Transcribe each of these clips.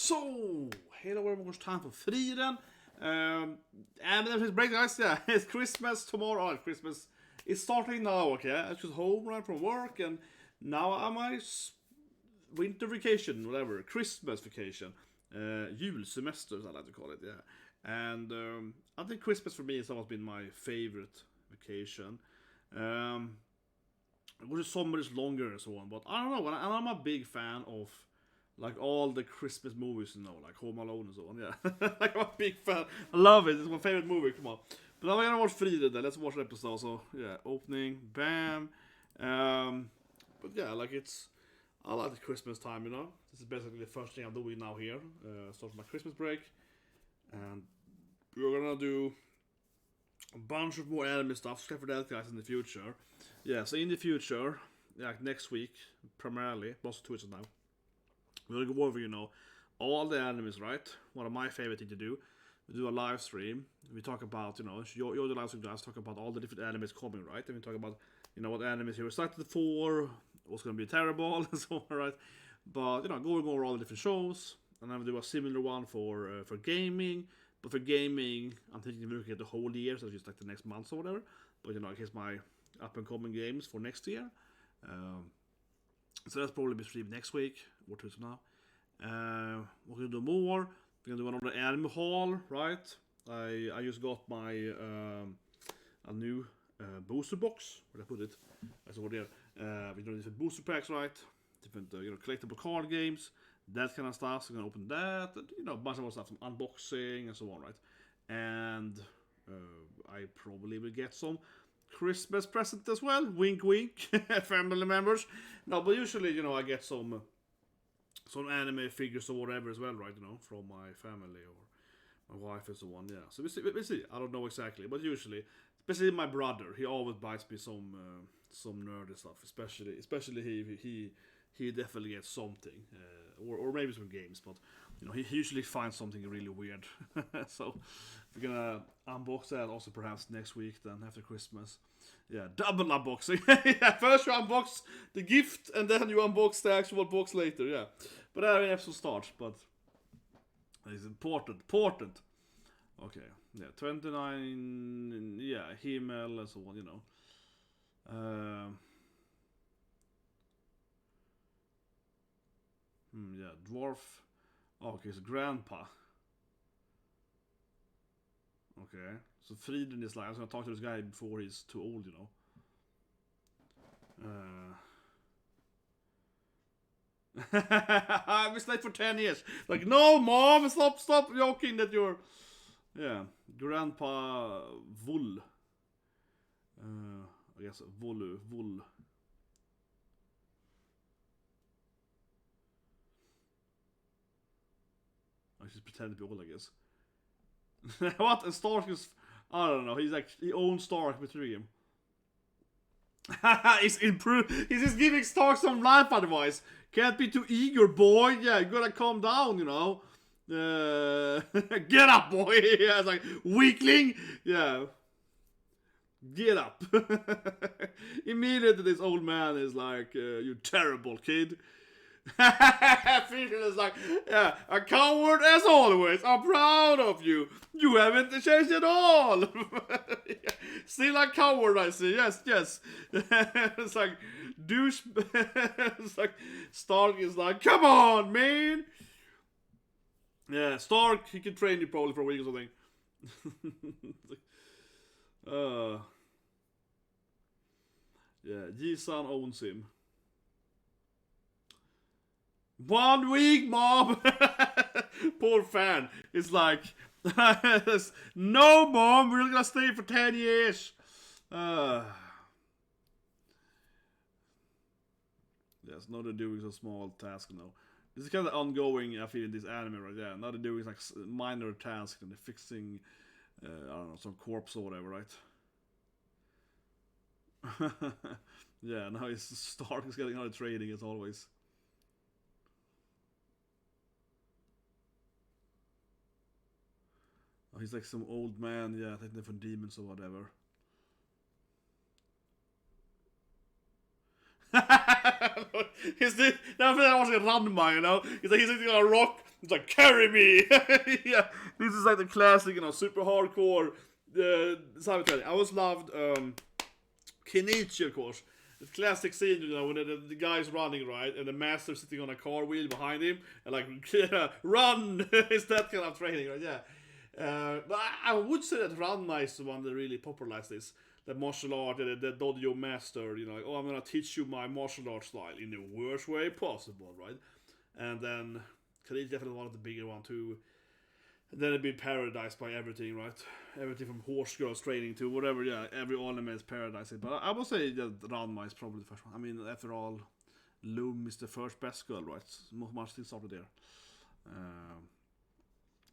So, hello everyone, it's time for Frieren. And it's break, guys. Yeah, it's Christmas tomorrow. Christmas is starting now, okay? I was just home right from work, and now I'm my winter vacation, whatever, Christmas vacation. Julsemester, as I like to call it, yeah. And I think Christmas for me has always been my favorite vacation. Of course, summer is longer and so on, but I don't know. I'm a big fan of like all the Christmas movies, like Home Alone and so on. Yeah, like I'm a big fan. I love it. It's my favorite movie. Come on. But I'm gonna watch Frieren then. Let's watch the episode. So yeah, opening, bam. But yeah, I like the Christmas time. This is basically the first thing I'm doing now here. Start my Christmas break, and we're gonna do a bunch of more anime stuff. Stuff for that, guys, in the future. Yeah, so in the future, like next week, primarily, most of Twitch now, we're gonna go over, all the animes, right? One of my favorite things to do. We do a live stream. We talk about, you're the live stream guys, talk about all the different animes coming, right? And we talk about, what animes you're excited for, what's gonna be terrible, and so on, right? But, going over all the different shows, and then we do a similar one for gaming. But for gaming, I'm thinking we're looking at the whole year, so just like the next month or whatever. But, here's my up-and-coming games for next year. So that's probably be streamed next week, or two from now. We're gonna do more. We're gonna do another anime haul, right? I just got my a new booster box. Where did I put it? That's over there. We do different booster packs, right? Different collectible card games, that kind of stuff. So we're gonna open that, and, a bunch of other stuff, some unboxing and so on, right? And I probably will get some Christmas present as well. Wink, wink. Family members. No, but usually, I get some anime figures or whatever as well, right? From my family or my wife and so on. Yeah. So we see. I don't know exactly, but usually, especially my brother, he always buys me some nerdy stuff. Especially he definitely gets something, or maybe some games, but he usually finds something really weird. So we're gonna unbox that also perhaps next week, then after Christmas. Yeah, double unboxing. Yeah, first you unbox the gift and then you unbox the actual box later. Yeah, but I have to start. But it's important. Okay, yeah, 29. Yeah, Himmel and so on. Yeah, dwarf. Oh, okay, so grandpa. Okay, so Frieren is like, I was gonna talk to this guy before he's too old, I was late for 10 years. Like, no, mom, stop joking that you're. Yeah, grandpa Vull. I guess Vull. I should pretend to be old, I guess. What? And Stark is... I don't know. He owns Stark between him. He's just giving Stark some life advice. Can't be too eager, boy. Yeah, you gotta calm down, Get up, boy. Yeah, it's like, weakling. Yeah. Get up. Immediately this old man is like, you terrible kid. Frieren is like, yeah, a coward as always. I'm proud of you. You haven't changed at all. Still a coward, I see. Yes. It's like douche. It's like Stark is like, come on, man. Yeah, Stark, he can train you probably for a week or something. Yeah, Ji-san owns him. 1 week, mom. Poor fan. It's like, no, mom, we're gonna stay for 10 years. Yes, now they're doing some small task now. This is kind of ongoing, I feel, in this anime right there. Now they're doing like minor tasks and they're fixing, I don't know, some corpse or whatever, right? Yeah, now it's Stark is getting out of training as always. Oh, he's like some old man, yeah, I think they're from demons or whatever. I was like Ranma, you know. He's sitting on a rock. He's like, carry me. Yeah, this is like the classic, you know, super hardcore. I always loved Kenichi, of course. The classic scene, you know, when the guy's running, right, and the master's sitting on a car wheel behind him, and like, run! It's that kind of training, right? Yeah. But I would say that Ranma is the one that really popularized this. The martial art, the dojo master, you know, like, oh, I'm gonna teach you my martial art style in the worst way possible, right? And then Kenichi definitely one of the bigger one too. And then it'd be paradised by everything, right? Everything from horse girls training to whatever, yeah, every anime is paradised. But I would say that Ranma is probably the first one. I mean, after all, Loom is the first best girl, right? Much things started there.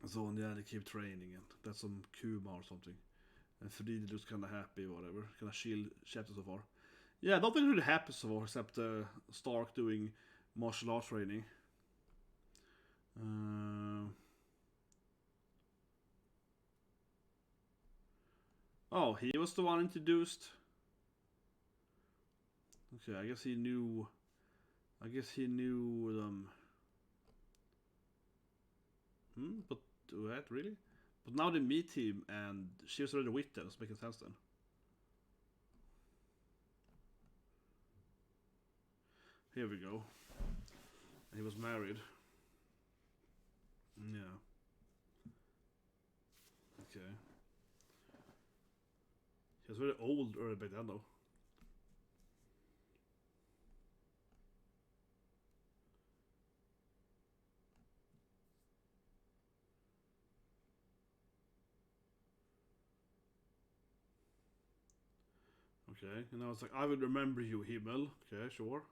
So yeah, they keep training, and that's some Kuma or something. And Frieren looks kind of happy, whatever. Kind of chill chapter so far. Yeah, nothing really happy so far except Stark doing martial arts training. Oh, he was the one introduced. Okay, I guess he knew them. But what, really? But now they meet him and she was already with them, so making sense then. Here we go. And he was married. Yeah. Okay. He was very old early back then though. Okay, and I was like, I will remember you, Himmel. Okay, sure.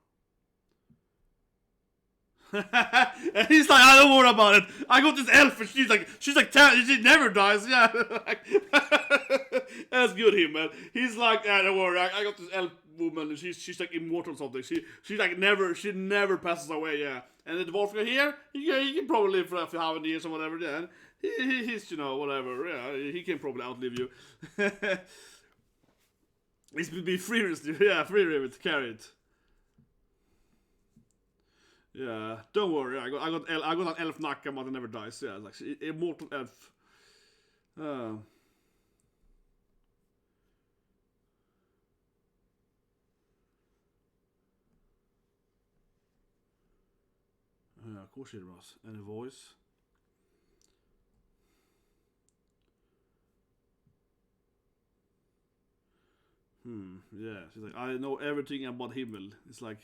And he's like, I don't worry about it. I got this elf, and she's like, she never dies. Yeah, that's good, Himmel. He's like, don't worry, I got this elf woman, and she's like immortal or something. She never passes away. Yeah, and the dwarf here, he can probably live for a few hundred years or whatever. Yeah, he's whatever. Yeah, he can probably outlive you. This would be Frieren, yeah, Frieren with carrot. Yeah, don't worry. I got an elf Nakama that never dies. Yeah, like immortal elf. Of course it was. Any voice? Yeah, she's like, I know everything about Himmel. It's like,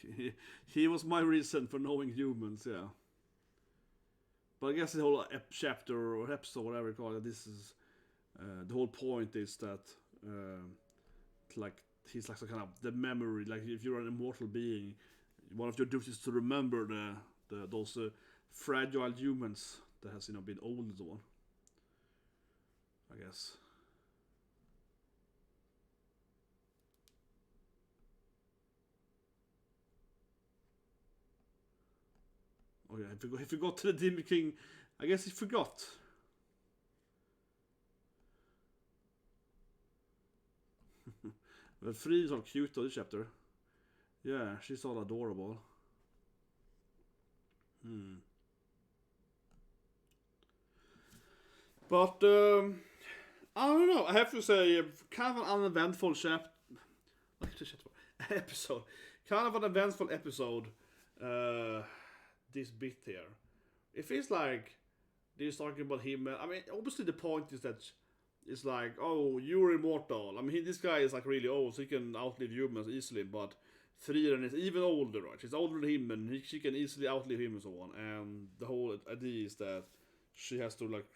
he was my reason for knowing humans, yeah. But I guess the whole chapter or episode, whatever you call it, this is, the whole point is that, like, he's like some kind of the memory, like if you're an immortal being, one of your duties is to remember those fragile humans that has, been old and so on. I guess. Oh yeah, if you got to the Demon King, I guess he forgot. But Fri's all cute though, this chapter. Yeah, she's all adorable. But I don't know. I have to say, kind of an uneventful episode. Kind of an eventful episode. This bit here. It feels like they're talking about him. I mean, obviously the point is that it's like, oh, you're immortal. I mean, this guy is like really old, so he can outlive humans easily. But Frieren is even older, right? She's older than him, and she can easily outlive him and so on. And the whole idea is that she has to, like,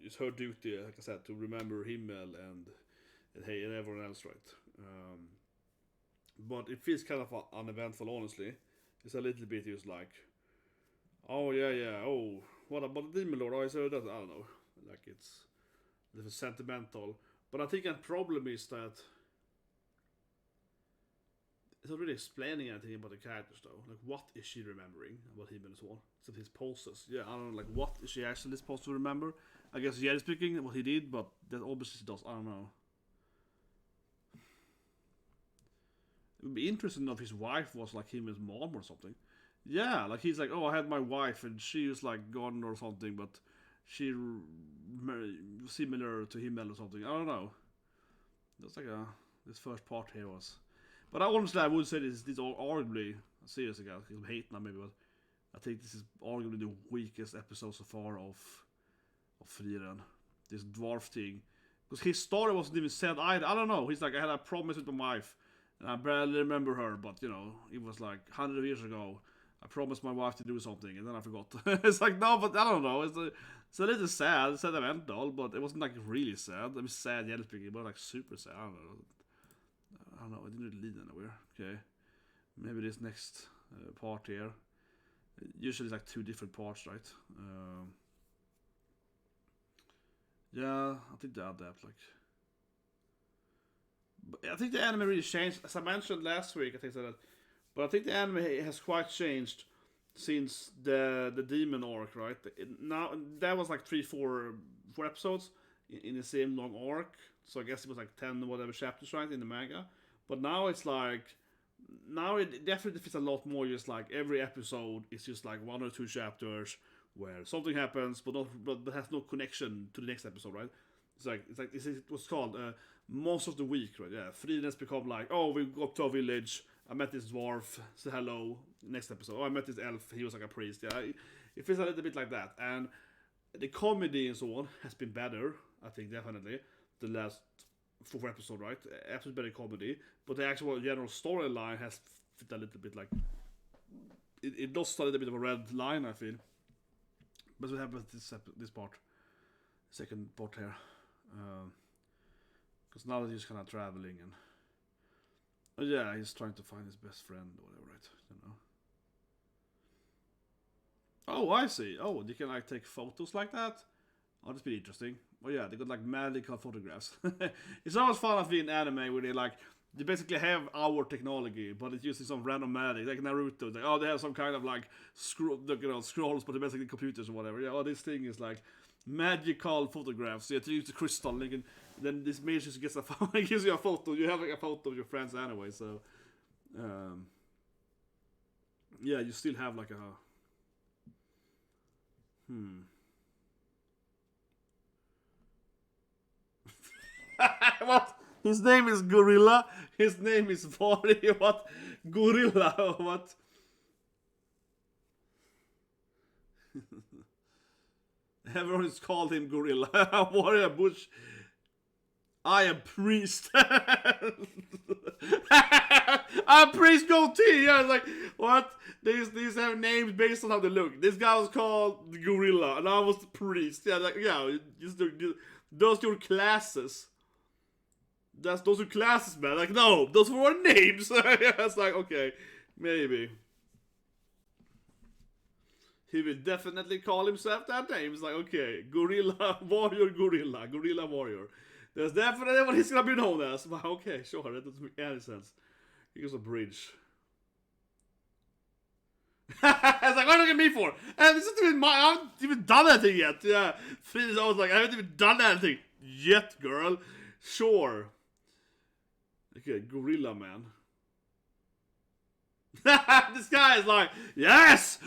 it's her duty, like I said, to remember Himmel and hey, and everyone else, right? But it feels kind of uneventful, honestly. It's a little bit just like, oh yeah, oh, what about the Demon Lord? Oh, so that, I don't know, like it's a little sentimental. But I think the problem is that it's not really explaining anything about the characters though. Like, what is she remembering about him and so on? Except his poses. Yeah, I don't know, like, what is she actually supposed to remember? I guess yeah, speaking what he did, but that obviously does. I don't know. It would be interesting if his wife was like him as mom or something. Yeah, like he's like, oh, I had my wife and she was like gone or something, but she similar to him or something. I don't know. That's like this first part here was, but honestly I would say this arguably seriously guys, I'm hating that maybe, but I think this is arguably the weakest episode so far of Frieren. This dwarf thing, because his story wasn't even said either. I don't know. He's like, I had a promise with my wife, and I barely remember her, but you know, it was like 100 years ago. I promised my wife to do something, and then I forgot. It's like, no, but I don't know. It's a little sad, sentimental, but it wasn't like really sad. I mean, sad, hjälping, but like super sad. I don't know. It didn't really lead anywhere. Okay, maybe this next part here. Usually, it's like 2 different parts, right? Yeah, I think they adapt like. But I think the anime really changed, as I mentioned last week. I think that. But I think the anime has quite changed since the demon arc, right? Now that was like 4 episodes in the same long arc, so I guess it was like 10 whatever chapters, right, in the manga. But now it's like, now it definitely fits a lot more. Just like every episode is just like 1 or 2 chapters where something happens, but has no connection to the next episode, right? It was called Monster of the Week, right? Yeah, Frieren has become like, oh, we go up to a village. I met this dwarf, say hello, next episode. Oh, I met this elf, he was like a priest. Yeah, it feels a little bit like that. And the comedy and so on has been better, I think, definitely. The last 4 episodes, right? Absolutely better comedy. But the actual general storyline has fit a little bit like... It lost a little bit of a red line, I feel. But what happens this part? Second part here. Because now they're just kind of traveling and... Oh yeah, he's trying to find his best friend or whatever, right? I don't know. Oh, I see. Oh, you can like take photos like that? Oh, that's pretty interesting. Oh yeah, they got like magical photographs. It's always fun of being anime where they basically have our technology, but it's using some random magic, like Naruto. Like, oh, they have some kind of like scrolls, but they're basically computers or whatever. Yeah, oh, this thing is like magical photographs. So you have to use the crystal, and then this mage just gets gives you a photo. You have like a photo of your friends anyway, so yeah, you still have like a what? His name is Gorilla. His name is Warrior. What? Gorilla. What? Everyone has called him Gorilla. Warrior Bush. I am priest. I'm priest goatee. Yeah, it's like, what? These have names based on how they look. This guy was called the Gorilla, and I was the priest. Yeah, like, yeah, those are your classes. Those are classes, man. Like, no, those were our names. It's like, okay, maybe. He will definitely call himself that name. It's like, okay, Gorilla Warrior, Gorilla Warrior. That's definitely what he's gonna be known as. But okay, sure, that doesn't make any sense. He goes a bridge. It's like, what are you looking at me for? And this isn't even I haven't even done anything yet. Yeah, I was like, I haven't even done anything yet, girl. Sure. Okay, Gorilla Man. This guy is like, yes,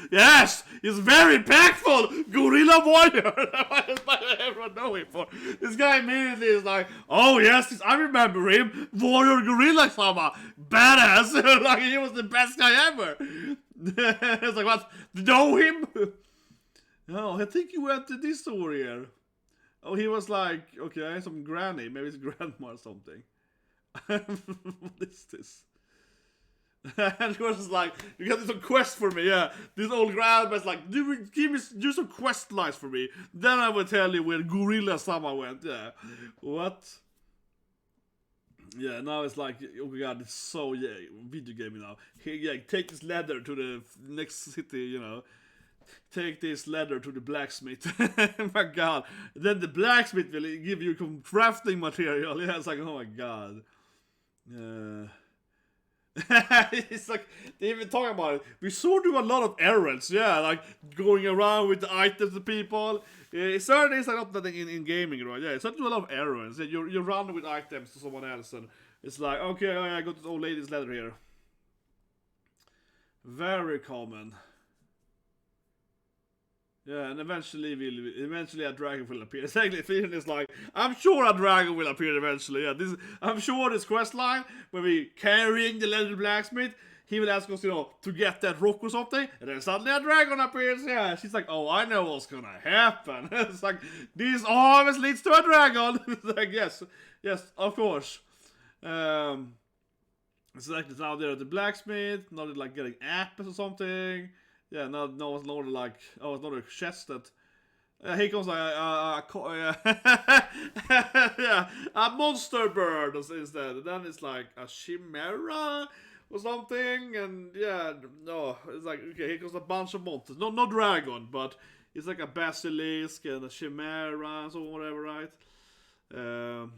he's very impactful, Gorilla Warrior. That's what everyone know him for. This guy immediately is like, oh yes, I remember him, Warrior Gorilla Sama, badass. Like, he was the best guy ever. It's like, what? Know him? Oh, I think he went to this story here. Oh, he was like, okay, some granny, maybe it's grandma or something. What is this? And he was like, you got some quest for me, yeah. This old grandma's like, do some quest lines for me. Then I will tell you where Gorilla Sama went, yeah. What? Yeah, now it's like, oh my god, it's so, yeah, video gaming now. Yeah, take this ladder to the next city, you know. Take this ladder to the blacksmith. Oh my god. Then the blacksmith will give you some crafting material. Yeah, it's like, oh my god. It's like, they even talk about it. We sort of do a lot of errands, yeah, like going around with the items to people. It certainly is not nothing in gaming, right? Yeah, it's not do a lot of errands. Yeah, you run with items to someone else, and it's like, okay, I got this old lady's letter here. Very common. Yeah, and eventually a dragon will appear. Exactly, Frieren is like, I'm sure a dragon will appear eventually. Yeah, I'm sure this quest line when we carrying the legendary blacksmith, he will ask us, to get that rock or something, and then suddenly a dragon appears. Yeah, she's like, oh, I know what's gonna happen. It's like, this always leads to a dragon. It's like, yes, of course. It's like now they're at the blacksmith. Now they're like getting apples or something. Yeah, no, it's not like, it's not a chest that. Here comes yeah, a monster bird instead. And then it's like a chimera or something, and yeah, no, it's like, okay, here comes a bunch of monsters. No dragon, but it's like a basilisk and a chimera and so whatever, right? Of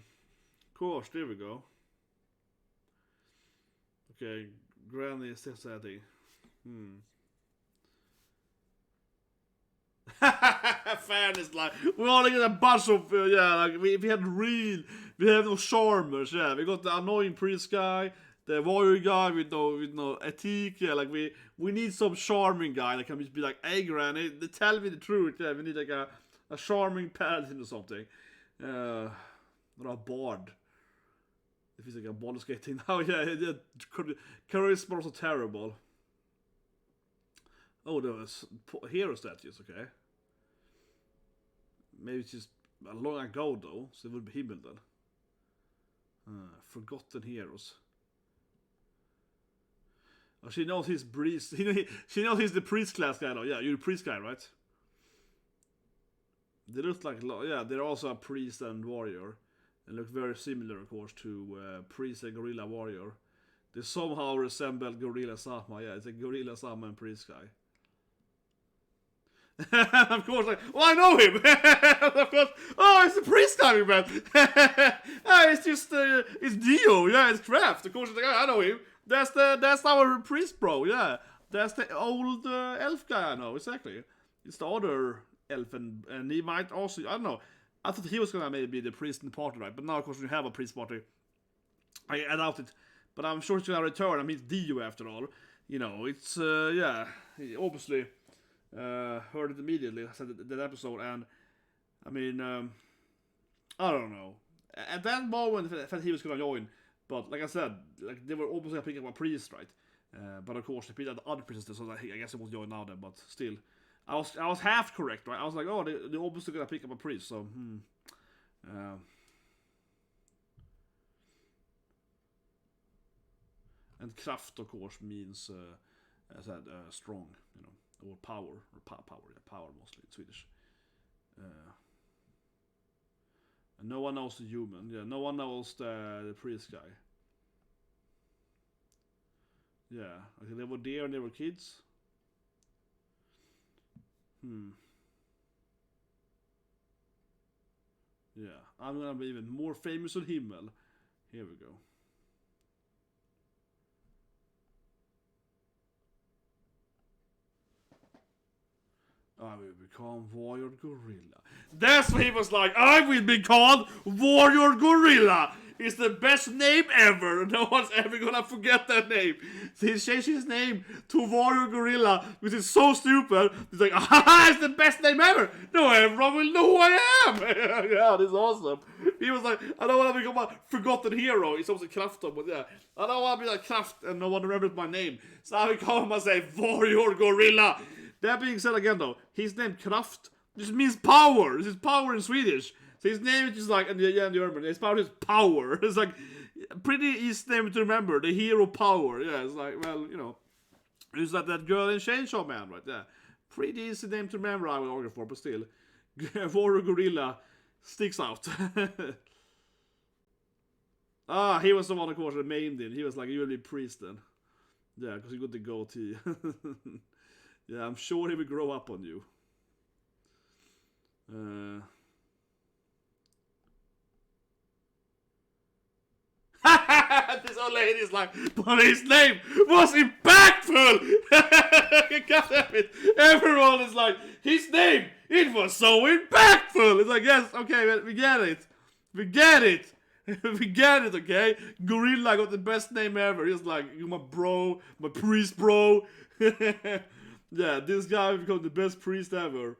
course, there we go. Okay, Granny is still setting. Fairness, like we only get a bunch of like we have no charmers. Yeah, we got the annoying priest guy, the warrior guy with no ethic. Yeah, like we need some charming guy that can just be like, hey Granny, tell me the truth. Yeah, we need like a charming paladin or something. Or a bard. If he's like a ball skating now, yeah, charisma also terrible. Oh, there was hero statues, okay. Maybe it's just a long ago though, so it would be Himmel then. Forgotten heroes. Oh, she knows he's priest. She knows he's the priest class guy though. Yeah, you're the priest guy, right? They look like, yeah, they're also a priest and warrior. And look very similar, of course, to priest and gorilla warrior. They somehow resemble gorilla Sama. Yeah, it's a gorilla Sama and priest guy. Of course, like, oh, I know him. Of course, oh, it's the priest guy, man. It's just it's Dio. Yeah, it's Kraft. Of course, it's like, I know him. That's our priest bro. Yeah, that's the old elf guy I know exactly. It's the other elf, and he might also, I don't know. I thought he was gonna maybe be the priest in the party, right? But now, of course, we have a priest party. I doubt it, but I'm sure he's gonna return. I mean, it's Dio after all. It's yeah. He obviously heard it immediately. I said that episode, and I mean, I don't know. At that moment, I thought he was gonna join, but like I said, like they were obviously gonna pick up a priest, right? But of course, they picked up the other priestess, so I guess he was join now then. But still. I was half correct, right? I was like, oh, they're obviously gonna pick up a priest, so and Kraft, of course, means as I said, strong, or power, power mostly in Swedish. And no one knows the human. Yeah, no one knows the priest guy. Yeah, okay, they were there and they were kids. Yeah, I'm gonna be even more famous than Himmel. Here we go. I will become Warrior Gorilla. That's what he was like. I will be called Warrior Gorilla. It's the best name ever. No one's ever gonna forget that name. So he changed his name to Warrior Gorilla, which is so stupid. He's like, it's the best name ever. No, everyone will know who I am. Yeah, this is awesome. He was like, I don't want to become a forgotten hero. He's also Kraft, but yeah. I don't want to be like Kraft and no one remembers my name. So I will call him and say, Warrior Gorilla. That being said again though, his name Kraft just means power. This is power in Swedish. So his name is just like, in the German, his power is power. It's like, pretty easy name to remember. The hero power. Yeah, it's like, well, it's like that girl in Chainsaw Man, right? Yeah. Pretty easy name to remember, I would argue for, but still. Warrior Gorilla sticks out. He was the one, of course, that named him. He was like, you'll be priest then. Yeah, because he got the goatee. Yeah, I'm sure he will grow up on you. This old lady is like, but his name was impactful! God damn it. Everyone is like, his name, it was so impactful! It's like, yes, okay, we get it. We get it, okay? Gorilla got the best name ever. He's like, you're my bro, my priest bro. Yeah, this guy became the best priest ever.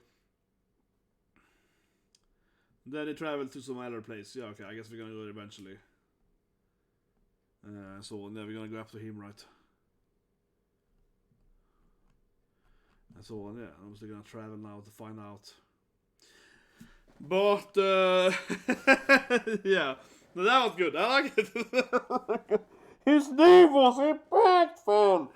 Then they travel to some other place. Yeah, okay, I guess we're gonna go there eventually. So then we're gonna go after him, right? And so on, yeah. Obviously gonna travel now to find out. But yeah, no, that was good. I like it. His name was impactful.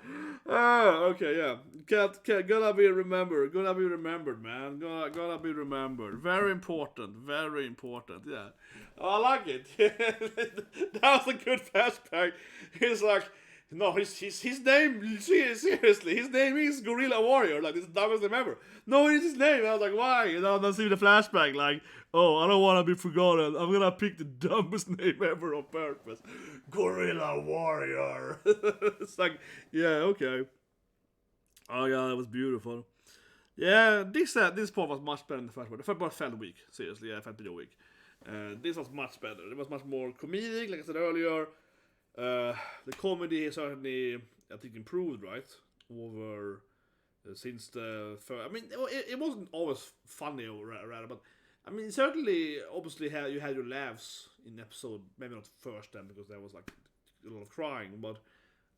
Okay, yeah. Gonna be remembered. Gonna be remembered, man. Gonna be remembered. Very important. Very important. Yeah. Oh, I like it. That was a good flashback. He's like, no, his name. Seriously, his name is Gorilla Warrior. Like, it's the dumbest name ever. No, it's his name. I was like, why? You know, then see the flashback. Like, oh, I don't want to be forgotten. I'm gonna pick the dumbest name ever on purpose. Gorilla Warrior. It's like, yeah, okay. Oh yeah, that was beautiful. Yeah, this part was much better than the first part. The first part felt weak. Seriously, yeah, it felt pretty weak. This was much better. It was much more comedic, like I said earlier. The comedy certainly, I think, improved, right? Over since the first. I mean, it wasn't always funny or rather, but I mean, certainly, obviously, you had your laughs in episode, maybe not first then, because there was like a lot of crying, but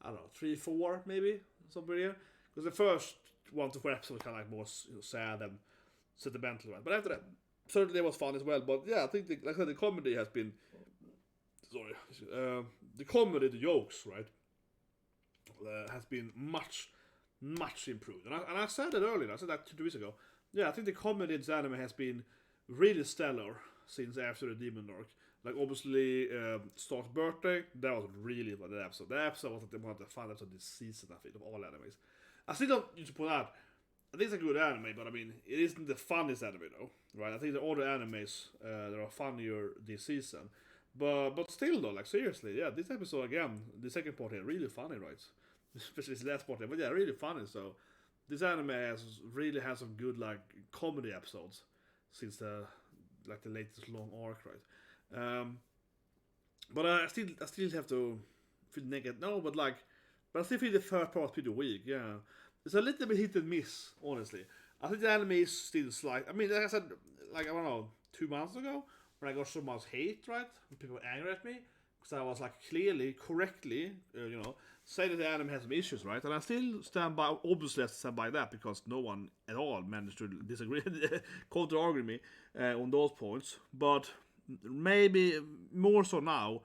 I don't know, 3, 4 maybe, somewhere here. Because the first 1 to 4 episodes kind of like more sad and sentimental, right? But after that, certainly it was fun as well. But yeah, I think, like I said, the comedy has been, the comedy, the jokes, right, has been much improved. And I said it earlier, I said that 2 weeks ago. Yeah, I think the comedy in this anime has been really stellar since after the Demon Arc. Like, obviously, Stark's birthday, that was really fun, that episode. That episode was like one of the fun episodes this season, I think, of all animes. I still don't need to point out, I think it's a good anime, but I mean, it isn't the funniest anime though, right? I think the other animes that are funnier this season. But still though, like seriously, yeah, this episode again, the second part here, really funny, right? Especially this last part here, but yeah, really funny. So this anime really has some good like comedy episodes since the latest long arc, right? But I still have to feel negative. No, but I still feel the third part pretty weak. Yeah, it's a little bit hit and miss, honestly. I think the anime is still slight. I mean, like I said, like I don't know, 2 months ago, when I got so much hate, right? When people were angry at me because I was like clearly, correctly, saying that the anime has some issues, right? And I still stand by. Obviously, I stand by that because no one at all managed to disagree, counter-argue me on those points. But maybe more so now.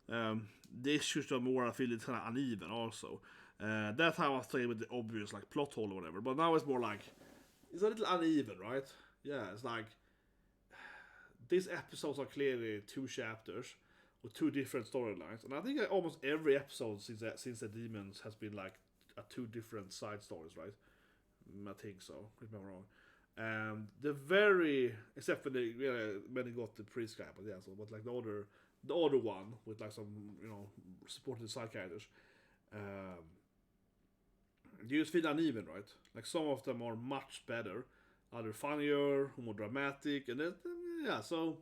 The issues are more, I feel it's kind of uneven also. That's how I was saying with the obvious like plot hole or whatever. But now it's more like it's a little uneven, right? Yeah, it's like these episodes are clearly 2 chapters with 2 different storylines, and I think almost every episode since the Demons has been like 2 different side stories, right? I think so. If I'm wrong. The very except for when they got the priest guy, but yeah, so but like the other one with like some supporting side characters. You just feel uneven, right? Like some of them are much better, other funnier, more dramatic, and then yeah. So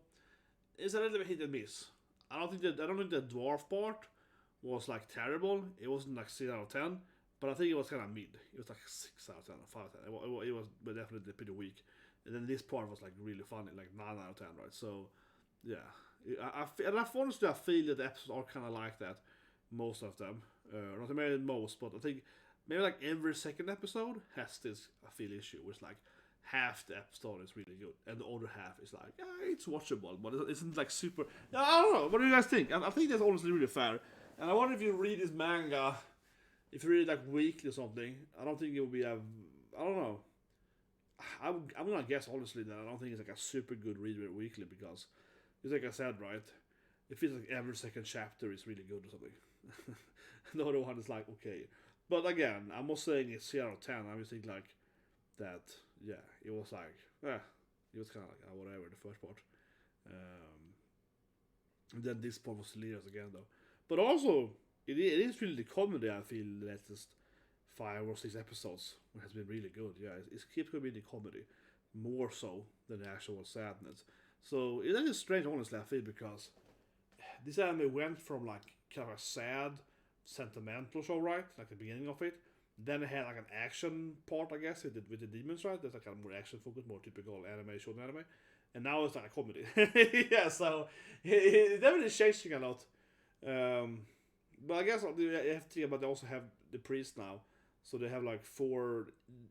it's a little bit hit and miss. I don't think the dwarf part was like terrible. It wasn't like 6 out of 10, but I think it was kind of mid. It was like 6 out of 10 or 5 out of 10. It was definitely pretty weak. And then this part was like really funny, like 9 out of 10, right? So yeah, honestly I feel that the episodes are kind of like that, most of them. Not maybe most, but I think maybe like every second episode has this I feel issue, where it's like half the episode is really good, and the other half is like, it's watchable, but it isn't like super. I don't know. What do you guys think? I think that's honestly really fair. And I wonder if you read this manga, if you read it like weekly or something. I don't think it would be I don't know. I'm gonna guess honestly that I don't think it's like a super good read weekly because it's like I said, right? It feels like every second chapter is really good or something. The other one is like okay, but again, I'm not saying it's 0 out of 10. I just think like that. Yeah, it was like it was kind of like whatever the first part. And then this part was hilarious again though. But also it is really the comedy I feel the latest 5 or 6 episodes has been really good. Yeah, it keeps going to be the comedy more so than the actual sadness. So it is strange, honestly, I feel, because this anime went from like kind of a sad, sentimental show, right? Like the beginning of it. Then it had like an action part, I guess, with the demons, right? That's like kind of more action focused, more typical anime, shonen anime. and now it's like a comedy. Yeah, so it definitely changing a lot. But I guess you have to think about they also have the priest now, so they have like 4.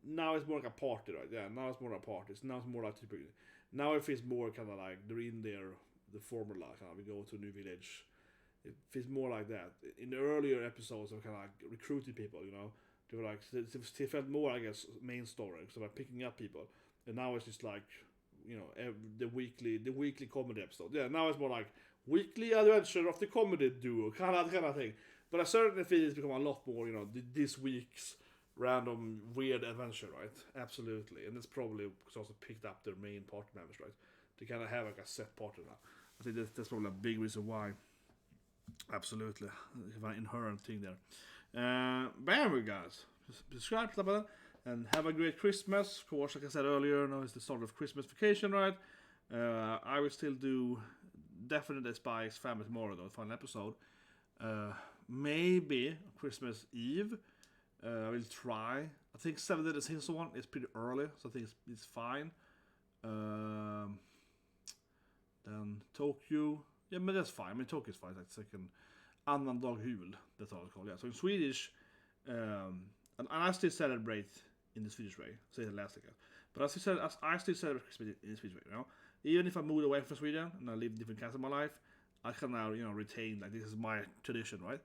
Now it's more like a party, right? Yeah, now it's more like a party. Now it's more like typical. Now it feels more kind of like they're in there, the formula. Kind of, we go to a new village. It feels more like that. In the earlier episodes, they were kind of like recruiting people. They were like they felt more, I guess, main story. So like picking up people, and now it's just like the weekly comedy episode. Yeah, now it's more like weekly adventure of the comedy duo, kind of thing. But I certainly feel it's become a lot more, this week's random weird adventure, right? Absolutely, and it's probably because also picked up their main party members, right? They kind of have like a set party now. I think that's probably a big reason why. Absolutely, an inherent thing there. But anyway, guys, subscribe to the button and have a great Christmas. Of course, like I said earlier, now it's the start of Christmas vacation, right? I will still do definitely Spike's Family tomorrow, though, final episode. Maybe Christmas Eve. I will try. I think 7 Days Season 1 is pretty early, so I think it's fine. Then Tokyo. Yeah, but that's fine. I mean, Tokyo is fine. Like second annan dag jul. That's all it's called. Yeah. So in Swedish, and I still celebrate in the Swedish way. Say the last again. But I still celebrate Christmas in the Swedish way. Even if I moved away from Sweden and I live in different kinds of my life, I can now retain like this is my tradition, right?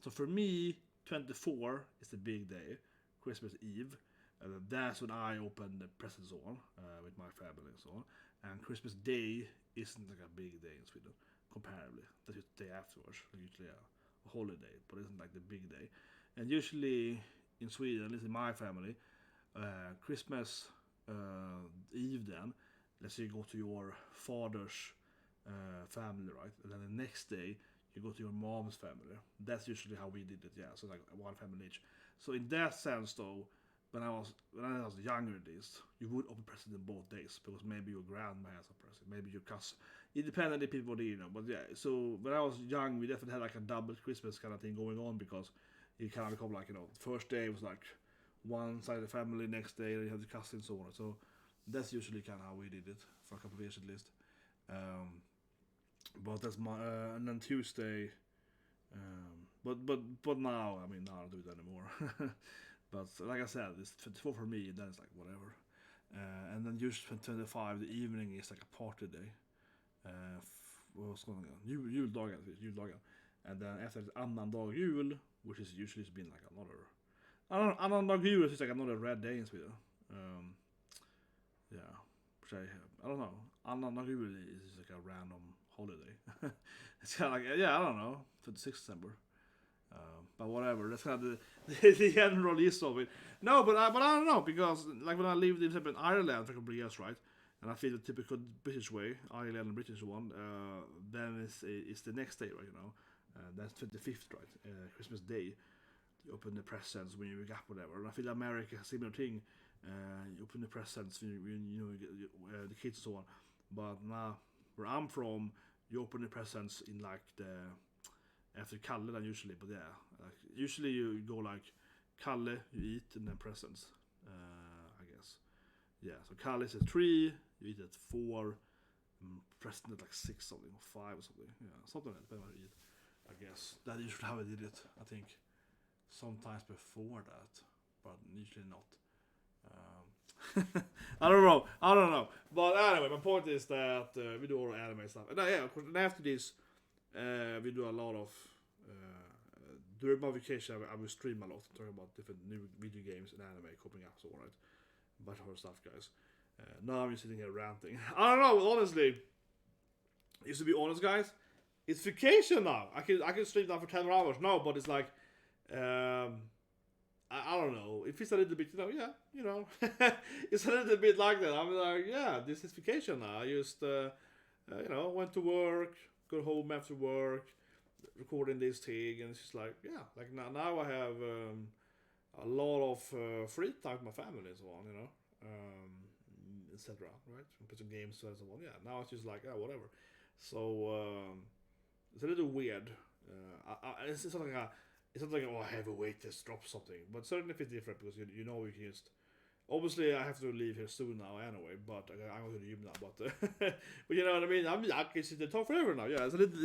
So for me, 24 is the big day, Christmas Eve. That's when I open the presents on with my family and so on. And Christmas Day isn't like a big day in Sweden. Comparably, that's just the day afterwards. Usually a holiday, but it isn't like the big day. And usually in Sweden, at least in my family, Christmas Eve then, let's say you go to your father's family, right? And then the next day you go to your mom's family. That's usually how we did it, yeah. So like one family each. So in that sense, though, when I was younger, at least, you would open presents in both days because maybe your grandma has a present, maybe your cousin. It depended on the people, but yeah. So when I was young, we definitely had like a double Christmas kind of thing going on because it kind of become like the first day was like one side of the family, next day you have the cousin and so on. So that's usually kind of how we did it for a couple of years at least. But that's my and then Tuesday. But now I don't do it anymore. But like I said, it's 24 for me. Then it's like whatever. And then usually 25, the evening is like a party day. What's going on? Juldagen. And then after it's annan dag jul, which is usually been like annan dag jul is like another red day in Sweden. Yeah, which I don't know. Annan dag jul is like a random holiday. It's kind of like I don't know, 26th December. But whatever, that's kind of the general list of it. No, but I don't know, because like when I lived in Ireland for a couple of years, right? And I feel the typical British way, Ireland and British one, then it's the next day, right? That's 25th, right? Christmas Day. You open the presents when you wake up, whatever. And I feel America, similar thing. You open the presents when you get, the kids and so on. But now, where I'm from, you open the presents in like after Kalle then usually, but yeah, like, usually you go like Kalle, you eat, and then presents, I guess. Yeah, so Kalle is at 3, you eat at 4, and present at like 6 something, or 5 or something. Yeah, something like that, depending on what you eat, I guess. That is usually how I did it, I think. Sometimes before that, but usually not. I don't know. But anyway, my point is that we do all anime stuff. And yeah, of course, and after this, we do a lot of during my vacation. I will stream a lot, talking about different new video games and anime coming up. So right, a bunch of other stuff, guys. Now I'm just sitting here ranting. I don't know. Honestly, just to be honest, guys, it's vacation now. I can stream now for 10 hours. No, but it's like I don't know. It feels a little bit, it's a little bit like that. I'm like, yeah, this is vacation now. I just went to work, got home after work, recording this thing, and it's just like, yeah, like now I have a lot of free time with my family and so on, etc. Right? Play some games and so on. Yeah, now it's just like, whatever. So it's a little weird. It's not like I have a wait to drop something, but certainly if it's different because you can just Obviously, I have to leave here soon now anyway, but I'm going to the gym now. But but you know what I mean. I can sit and talk forever now. Yeah, it's a little.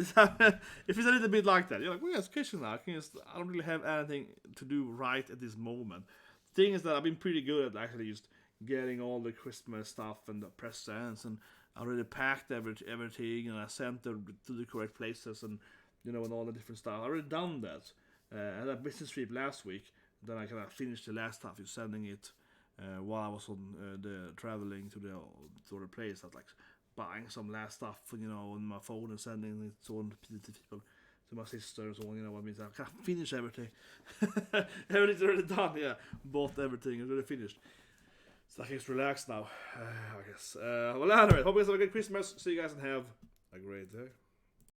If it's a little bit like that, you're like, well, yeah, it's Christmas now. I don't really have anything to do right at this moment. The thing is that I've been pretty good at actually just getting all the Christmas stuff and the presents, and I already packed everything, and I sent them to the correct places, and and all the different stuff. I already done that. I had a business trip last week. Then I kind of finished the last stuff, is sending it. While I was on the traveling to the place, I was like buying some last stuff, on my phone and sending it to people, to my sister and so on. What I mean? I can't finish everything. Everything's already done. Yeah, bought everything. It's already finished. So I can just relax now. I guess. Well, anyway, hope you guys have a good Christmas. See you guys and have a great day.